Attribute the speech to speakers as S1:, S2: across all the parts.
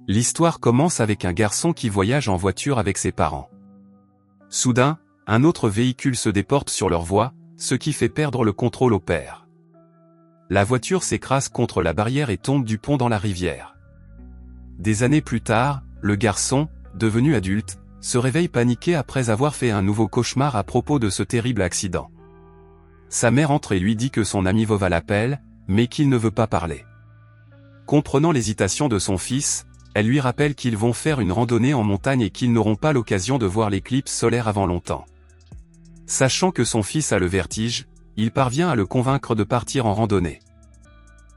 S1: L'histoire commence avec un garçon qui voyage en voiture avec ses parents. Soudain, un autre véhicule se déporte sur leur voie, ce qui fait perdre le contrôle au père. La voiture s'écrase contre la barrière et tombe du pont dans la rivière. Des années plus tard, le garçon, devenu adulte, se réveille paniqué après avoir fait un nouveau cauchemar à propos de ce terrible accident. Sa mère entre et lui dit que son ami Vova l'appelle, mais qu'il ne veut pas parler. Comprenant l'hésitation de son fils, elle lui rappelle qu'ils vont faire une randonnée en montagne et qu'ils n'auront pas l'occasion de voir l'éclipse solaire avant longtemps. Sachant que son fils a le vertige, il parvient à le convaincre de partir en randonnée.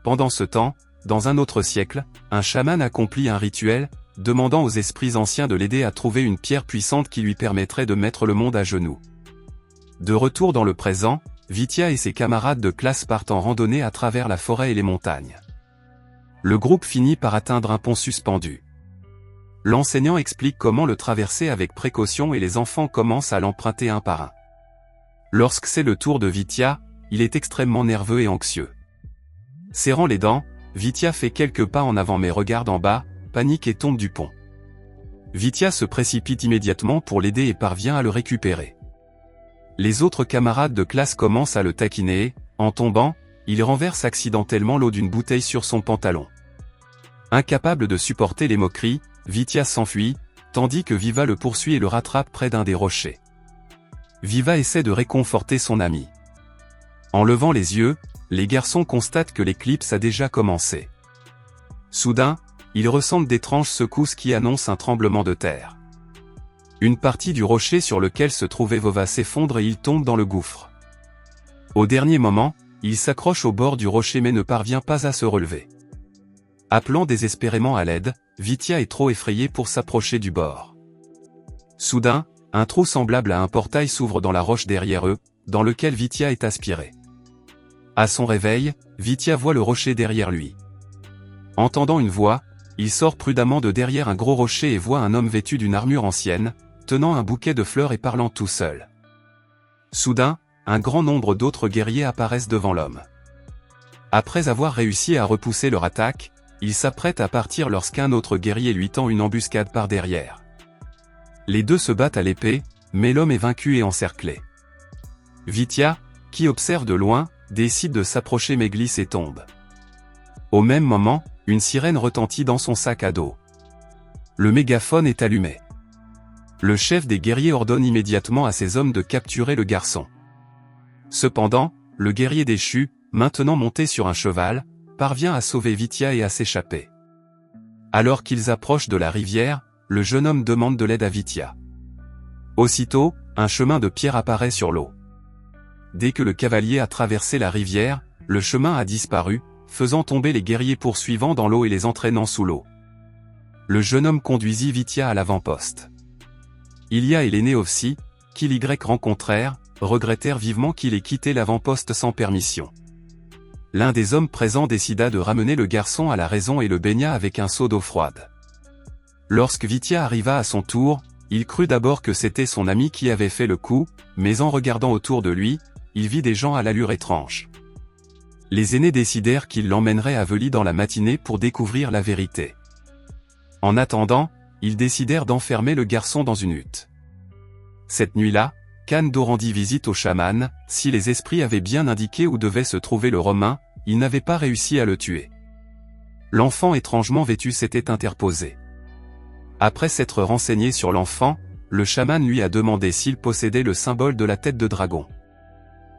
S1: Pendant ce temps, dans un autre siècle, un chaman accomplit un rituel, demandant aux esprits anciens de l'aider à trouver une pierre puissante qui lui permettrait de mettre le monde à genoux. De retour dans le présent, Vitya et ses camarades de classe partent en randonnée à travers la forêt et les montagnes. Le groupe finit par atteindre un pont suspendu. L'enseignant explique comment le traverser avec précaution et les enfants commencent à l'emprunter un par un. Lorsque c'est le tour de Vitya, il est extrêmement nerveux et anxieux. Serrant les dents, Vitya fait quelques pas en avant mais regarde en bas, panique et tombe du pont. Vitya se précipite immédiatement pour l'aider et parvient à le récupérer. Les autres camarades de classe commencent à le taquiner et, en tombant, il renverse accidentellement l'eau d'une bouteille sur son pantalon. Incapable de supporter les moqueries, Vitya s'enfuit, tandis que Viva le poursuit et le rattrape près d'un des rochers. Viva essaie de réconforter son ami. En levant les yeux, les garçons constatent que l'éclipse a déjà commencé. Soudain, ils ressentent d'étranges secousses qui annoncent un tremblement de terre. Une partie du rocher sur lequel se trouvait Vova s'effondre et il tombe dans le gouffre. Au dernier moment, il s'accroche au bord du rocher mais ne parvient pas à se relever. Appelant désespérément à l'aide, Vitya est trop effrayé pour s'approcher du bord. Soudain, un trou semblable à un portail s'ouvre dans la roche derrière eux, dans lequel Vitya est aspiré. À son réveil, Vitya voit le rocher derrière lui. Entendant une voix, il sort prudemment de derrière un gros rocher et voit un homme vêtu d'une armure ancienne, tenant un bouquet de fleurs et parlant tout seul. Soudain, un grand nombre d'autres guerriers apparaissent devant l'homme. Après avoir réussi à repousser leur attaque, il s'apprête à partir lorsqu'un autre guerrier lui tend une embuscade par derrière. Les deux se battent à l'épée, mais l'homme est vaincu et encerclé. Vitya, qui observe de loin, décide de s'approcher mais glisse et tombe. Au même moment, une sirène retentit dans son sac à dos. Le mégaphone est allumé. Le chef des guerriers ordonne immédiatement à ses hommes de capturer le garçon. Cependant, le guerrier déchu, maintenant monté sur un cheval, parvient à sauver Vitya et à s'échapper. Alors qu'ils approchent de la rivière, le jeune homme demande de l'aide à Vitya. Aussitôt, un chemin de pierre apparaît sur l'eau. Dès que le cavalier a traversé la rivière, le chemin a disparu, faisant tomber les guerriers poursuivants dans l'eau et les entraînant sous l'eau. Le jeune homme conduisit Vitya à l'avant-poste. Ilya et l'aîné aussi, qu'ils y rencontrèrent, regrettèrent vivement qu'il ait quitté l'avant-poste sans permission. L'un des hommes présents décida de ramener le garçon à la raison et le baigna avec un seau d'eau froide. Lorsque Vitya arriva à son tour, il crut d'abord que c'était son ami qui avait fait le coup, mais en regardant autour de lui, il vit des gens à l'allure étrange. Les aînés décidèrent qu'ils l'emmèneraient à Veli dans la matinée pour découvrir la vérité. En attendant, ils décidèrent d'enfermer le garçon dans une hutte. Cette nuit-là, Kando rendit visite au chaman. Si les esprits avaient bien indiqué où devait se trouver le Romain, ils n'avaient pas réussi à le tuer. L'enfant étrangement vêtu s'était interposé. Après s'être renseigné sur l'enfant, le chaman lui a demandé s'il possédait le symbole de la tête de dragon.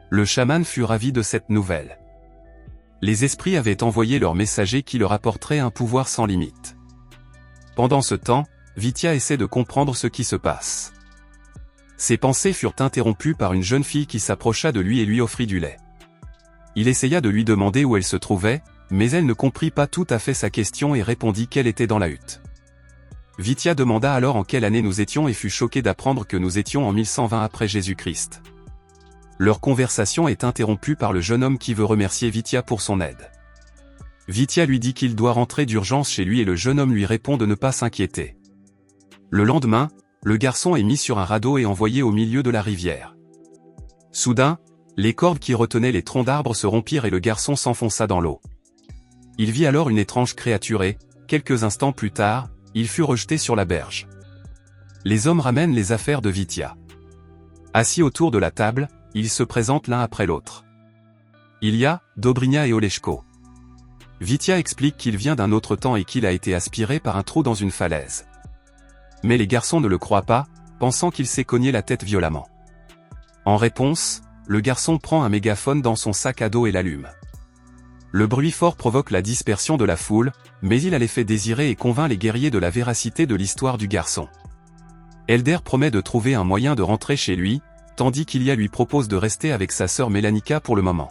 S1: Le chaman fut ravi de cette nouvelle. Les esprits avaient envoyé leur messager qui leur apporterait un pouvoir sans limite. Pendant ce temps, Vitya essaie de comprendre ce qui se passe. Ses pensées furent interrompues par une jeune fille qui s'approcha de lui et lui offrit du lait. Il essaya de lui demander où elle se trouvait, mais elle ne comprit pas tout à fait sa question et répondit qu'elle était dans la hutte. Vitya demanda alors en quelle année nous étions et fut choqué d'apprendre que nous étions en 1120 après Jésus-Christ. Leur conversation est interrompue par le jeune homme qui veut remercier Vitya pour son aide. Vitya lui dit qu'il doit rentrer d'urgence chez lui et le jeune homme lui répond de ne pas s'inquiéter. Le lendemain, le garçon est mis sur un radeau et envoyé au milieu de la rivière. Soudain, les cordes qui retenaient les troncs d'arbres se rompirent et le garçon s'enfonça dans l'eau. Il vit alors une étrange créature et, Quelques instants plus tard, il fut rejeté sur la berge. Les hommes ramènent les affaires de Vitya. Assis autour de la table, ils se présentent l'un après l'autre. Ilya, Dobrynia et Oleshko. Vitya explique qu'il vient d'un autre temps et qu'il a été aspiré par un trou dans une falaise. Mais les garçons ne le croient pas, pensant qu'il s'est cogné la tête violemment. En réponse, le garçon prend un mégaphone dans son sac à dos et l'allume. Le bruit fort provoque la dispersion de la foule, mais il a l'effet désiré et convainc les guerriers de la véracité de l'histoire du garçon. Elder promet de trouver un moyen de rentrer chez lui, tandis qu'Ilya lui propose de rester avec sa sœur Melanika pour le moment.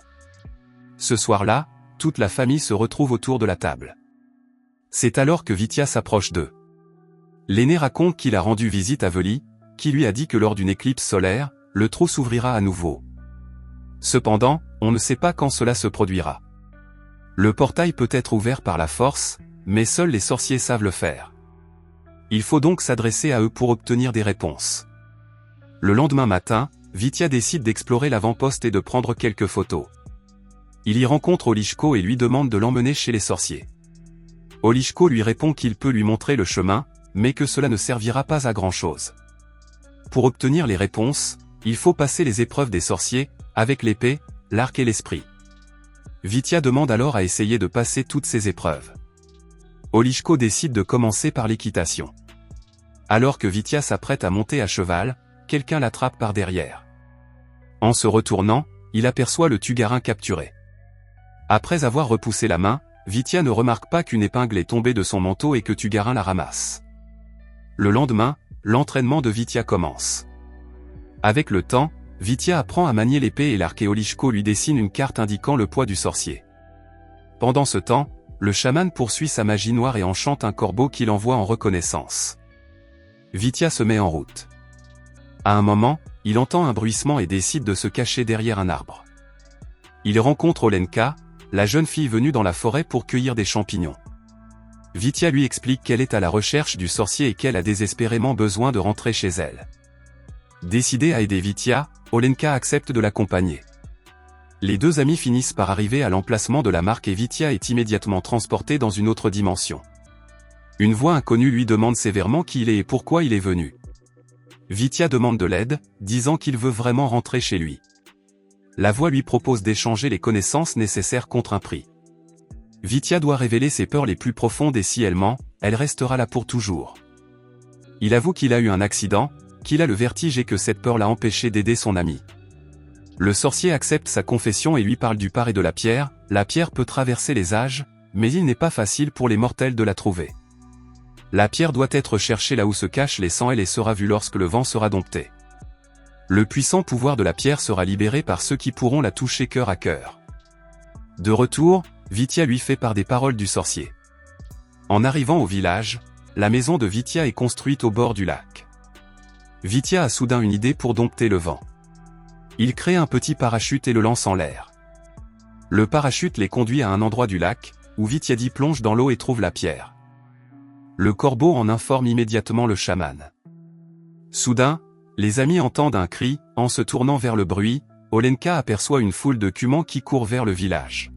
S1: Ce soir-là, toute la famille se retrouve autour de la table. C'est alors que Vitya s'approche d'eux. L'aîné raconte qu'il a rendu visite à Veli, qui lui a dit que lors d'une éclipse solaire, le trou s'ouvrira à nouveau. Cependant, on ne sait pas quand cela se produira. Le portail peut être ouvert par la force, mais seuls les sorciers savent le faire. Il faut donc s'adresser à eux pour obtenir des réponses. Le lendemain matin, Vitya décide d'explorer l'avant-poste et de prendre quelques photos. Il y rencontre Olishko et lui demande de l'emmener chez les sorciers. Olishko lui répond qu'il peut lui montrer le chemin, mais que cela ne servira pas à grand-chose. Pour obtenir les réponses, il faut passer les épreuves des sorciers, avec l'épée, l'arc et l'esprit. Vitya demande alors à essayer de passer toutes ces épreuves. Olishko décide de commencer par l'équitation. Alors que Vitya s'apprête à monter à cheval, quelqu'un l'attrape par derrière. En se retournant, il aperçoit le Tugarin capturé. Après avoir repoussé la main, Vitya ne remarque pas qu'une épingle est tombée de son manteau et que Tugarin la ramasse. Le lendemain, l'entraînement de Vitya commence. Avec le temps, Vitya apprend à manier l'épée et l'arc et Olishko lui dessine une carte indiquant le poids du sorcier. Pendant ce temps, le chaman poursuit sa magie noire et enchante un corbeau qu'il envoie en reconnaissance. Vitya se met en route. À un moment, il entend un bruissement et décide de se cacher derrière un arbre. Il rencontre Olenka, la jeune fille venue dans la forêt pour cueillir des champignons. Vitya lui explique qu'elle est à la recherche du sorcier et qu'elle a désespérément besoin de rentrer chez elle. Décidé à aider Vitya, Olenka accepte de l'accompagner. Les deux amis finissent par arriver à l'emplacement de la marque et Vitya est immédiatement transporté dans une autre dimension. Une voix inconnue lui demande sévèrement qui il est et pourquoi il est venu. Vitya demande de l'aide, disant qu'il veut vraiment rentrer chez lui. La voix lui propose d'échanger les connaissances nécessaires contre un prix. Vitya doit révéler ses peurs les plus profondes et si elle ment, elle restera là pour toujours. Il avoue qu'il a eu un accident, qu'il a le vertige et que cette peur l'a empêché d'aider son ami. Le sorcier accepte sa confession et lui parle du par et de la pierre. La pierre peut traverser les âges, mais il n'est pas facile pour les mortels de la trouver. La pierre doit être cherchée là où se cachent les sangs et les sera vue lorsque le vent sera dompté. Le puissant pouvoir de la pierre sera libéré par ceux qui pourront la toucher cœur à cœur. De retour, Vitya lui fait part des paroles du sorcier. En arrivant au village, la maison de Vitya est construite au bord du lac. Vitya a soudain une idée pour dompter le vent. Il crée un petit parachute et le lance en l'air. Le parachute les conduit à un endroit du lac, où Vityadi plonge dans l'eau et trouve la pierre. Le corbeau en informe immédiatement le chaman. Soudain, les amis entendent un cri. En se tournant vers le bruit, Olenka aperçoit une foule de cumans qui court vers le village.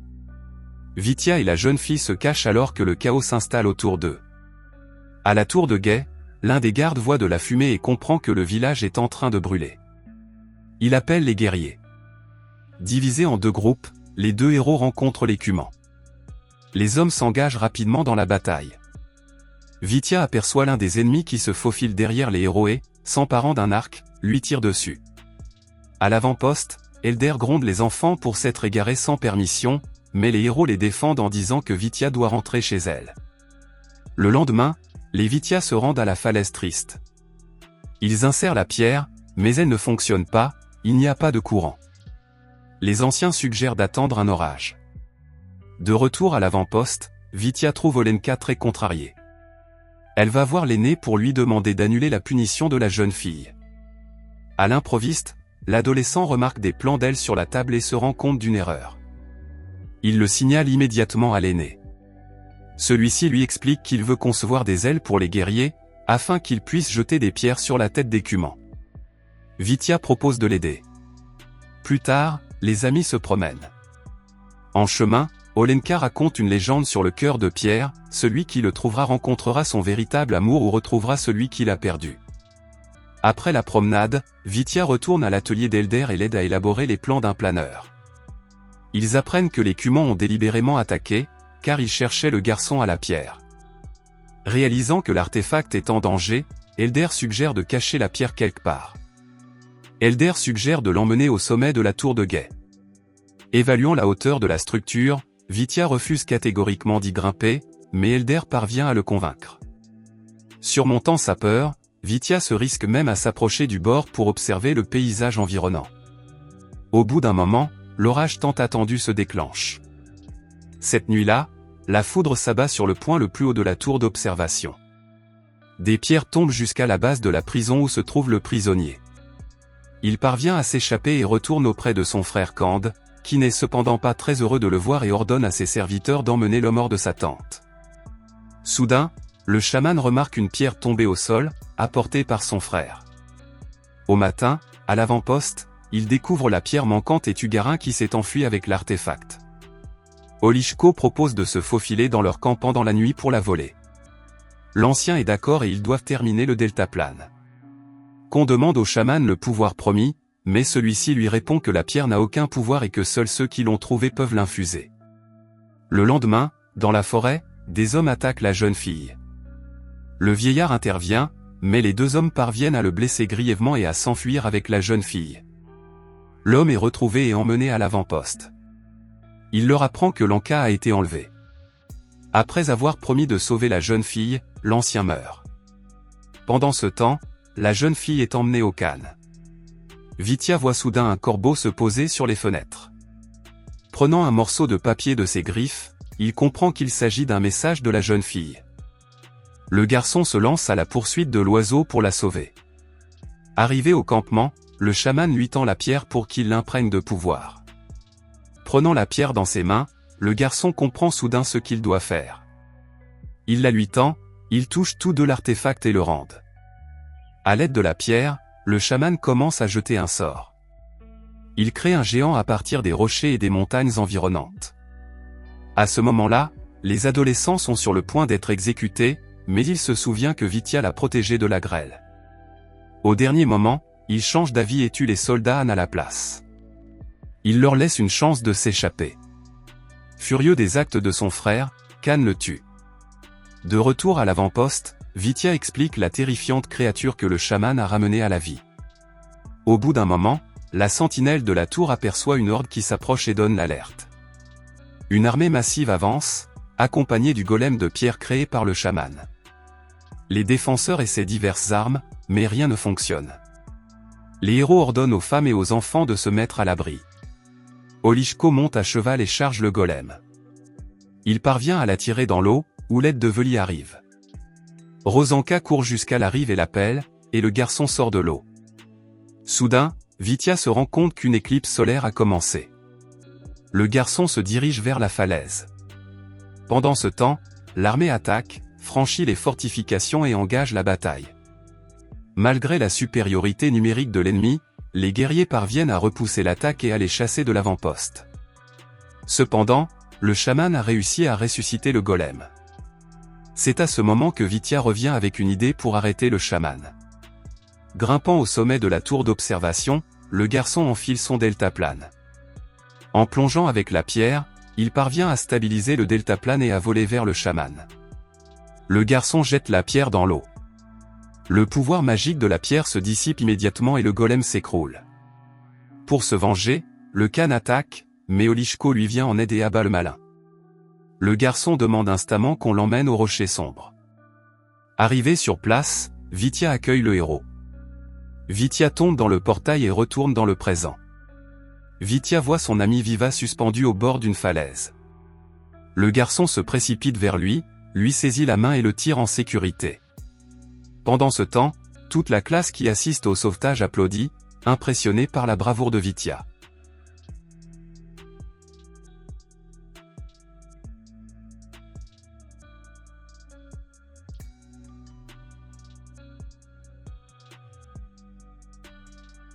S1: Vitya et la jeune fille se cachent alors que le chaos s'installe autour d'eux. À la tour de guet, l'un des gardes voit de la fumée et comprend que le village est en train de brûler. Il appelle les guerriers. Divisés en deux groupes, les deux héros rencontrent les cumans. Les hommes s'engagent rapidement dans la bataille. Vitya aperçoit l'un des ennemis qui se faufile derrière les héros et, s'emparant d'un arc, lui tire dessus. À l'avant-poste, Elder gronde les enfants pour s'être égarés sans permission, mais les héros les défendent en disant que Vitya doit rentrer chez elle. Le lendemain, les Vitya se rendent à la falaise triste. Ils insèrent la pierre, mais elle ne fonctionne pas, il n'y a pas de courant. Les anciens suggèrent d'attendre un orage. De retour à l'avant-poste, Vitya trouve Olenka très contrariée. Elle va voir l'aîné pour lui demander d'annuler la punition de la jeune fille. À l'improviste, l'adolescent remarque des plans d'elle sur la table et se rend compte d'une erreur. Il le signale immédiatement à l'aîné. Celui-ci lui explique qu'il veut concevoir des ailes pour les guerriers, afin qu'ils puissent jeter des pierres sur la tête des cumans. Vitya propose de l'aider. Plus tard, les amis se promènent. En chemin, Olenka raconte une légende sur le cœur de pierre, celui qui le trouvera rencontrera son véritable amour ou retrouvera celui qu'il a perdu. Après la promenade, Vitya retourne à l'atelier d'Elder et l'aide à élaborer les plans d'un planeur. Ils apprennent que les Cumans ont délibérément attaqué, car ils cherchaient le garçon à la pierre. Réalisant que l'artefact est en danger, Elder suggère de cacher la pierre quelque part. Elder suggère de l'emmener au sommet de la tour de guet. Évaluant la hauteur de la structure, Vitya refuse catégoriquement d'y grimper, mais Elder parvient à le convaincre. Surmontant sa peur, Vitya se risque même à s'approcher du bord pour observer le paysage environnant. Au bout d'un moment, l'orage tant attendu se déclenche. Cette nuit-là, la foudre s'abat sur le point le plus haut de la tour d'observation. Des pierres tombent jusqu'à la base de la prison où se trouve le prisonnier. Il parvient à s'échapper et retourne auprès de son frère Kand, qui n'est cependant pas très heureux de le voir et ordonne à ses serviteurs d'emmener l'homme hors de sa tente. Soudain, le chaman remarque une pierre tombée au sol, apportée par son frère. Au matin, à l'avant-poste, il découvre la pierre manquante et Tugarin qui s'est enfui avec l'artefact. Olishko propose de se faufiler dans leur camp pendant la nuit pour la voler. L'ancien est d'accord et ils doivent terminer le deltaplane. Qu'on demande au chaman le pouvoir promis, mais celui-ci lui répond que la pierre n'a aucun pouvoir et que seuls ceux qui l'ont trouvée peuvent l'infuser. Le lendemain, dans la forêt, des hommes attaquent la jeune fille. Le vieillard intervient, mais les deux hommes parviennent à le blesser grièvement et à s'enfuir avec la jeune fille. L'homme est retrouvé et emmené à l'avant-poste. Il leur apprend que Lanka a été enlevé. Après avoir promis de sauver la jeune fille, l'ancien meurt. Pendant ce temps, la jeune fille est emmenée au Khan. Vitya voit soudain un corbeau se poser sur les fenêtres. Prenant un morceau de papier de ses griffes, il comprend qu'il s'agit d'un message de la jeune fille. Le garçon se lance à la poursuite de l'oiseau pour la sauver. Arrivé au campement, le chaman lui tend la pierre pour qu'il l'imprègne de pouvoir. Prenant la pierre dans ses mains, le garçon comprend soudain ce qu'il doit faire. Il la lui tend, ils touchent tous deux l'artefact et le rendent. À l'aide de la pierre, le chaman commence à jeter un sort. Il crée un géant à partir des rochers et des montagnes environnantes. À ce moment-là, les adolescents sont sur le point d'être exécutés, mais il se souvient que Vitya l'a protégé de la grêle. Au dernier moment, il change d'avis et tue les soldats Han à la place. Il leur laisse une chance de s'échapper. Furieux des actes de son frère, Khan le tue. De retour à l'avant-poste, Vitya explique la terrifiante créature que le chaman a ramenée à la vie. Au bout d'un moment, la sentinelle de la tour aperçoit une horde qui s'approche et donne l'alerte. Une armée massive avance, accompagnée du golem de pierre créé par le chaman. Les défenseurs essaient diverses armes, mais rien ne fonctionne. Les héros ordonnent aux femmes et aux enfants de se mettre à l'abri. Olishko monte à cheval et charge le golem. Il parvient à l'attirer dans l'eau, où l'aide de Veli arrive. Rosanka court jusqu'à la rive et l'appelle, et le garçon sort de l'eau. Soudain, Vitya se rend compte qu'une éclipse solaire a commencé. Le garçon se dirige vers la falaise. Pendant ce temps, l'armée attaque, franchit les fortifications et engage la bataille. Malgré la supériorité numérique de l'ennemi, les guerriers parviennent à repousser l'attaque et à les chasser de l'avant-poste. Cependant, le chaman a réussi à ressusciter le golem. C'est à ce moment que Vitya revient avec une idée pour arrêter le chaman. Grimpant au sommet de la tour d'observation, le garçon enfile son deltaplane. En plongeant avec la pierre, il parvient à stabiliser le deltaplane et à voler vers le chaman. Le garçon jette la pierre dans l'eau. Le pouvoir magique de la pierre se dissipe immédiatement et le golem s'écroule. Pour se venger, le Khan attaque, mais Olishko lui vient en aide et abat le malin. Le garçon demande instamment qu'on l'emmène au rocher sombre. Arrivé sur place, Vitya accueille le héros. Vitya tombe dans le portail et retourne dans le présent. Vitya voit son ami Viva suspendu au bord d'une falaise. Le garçon se précipite vers lui saisit la main et le tire en sécurité. Pendant ce temps, toute la classe qui assiste au sauvetage applaudit, impressionnée par la bravoure de Vitya.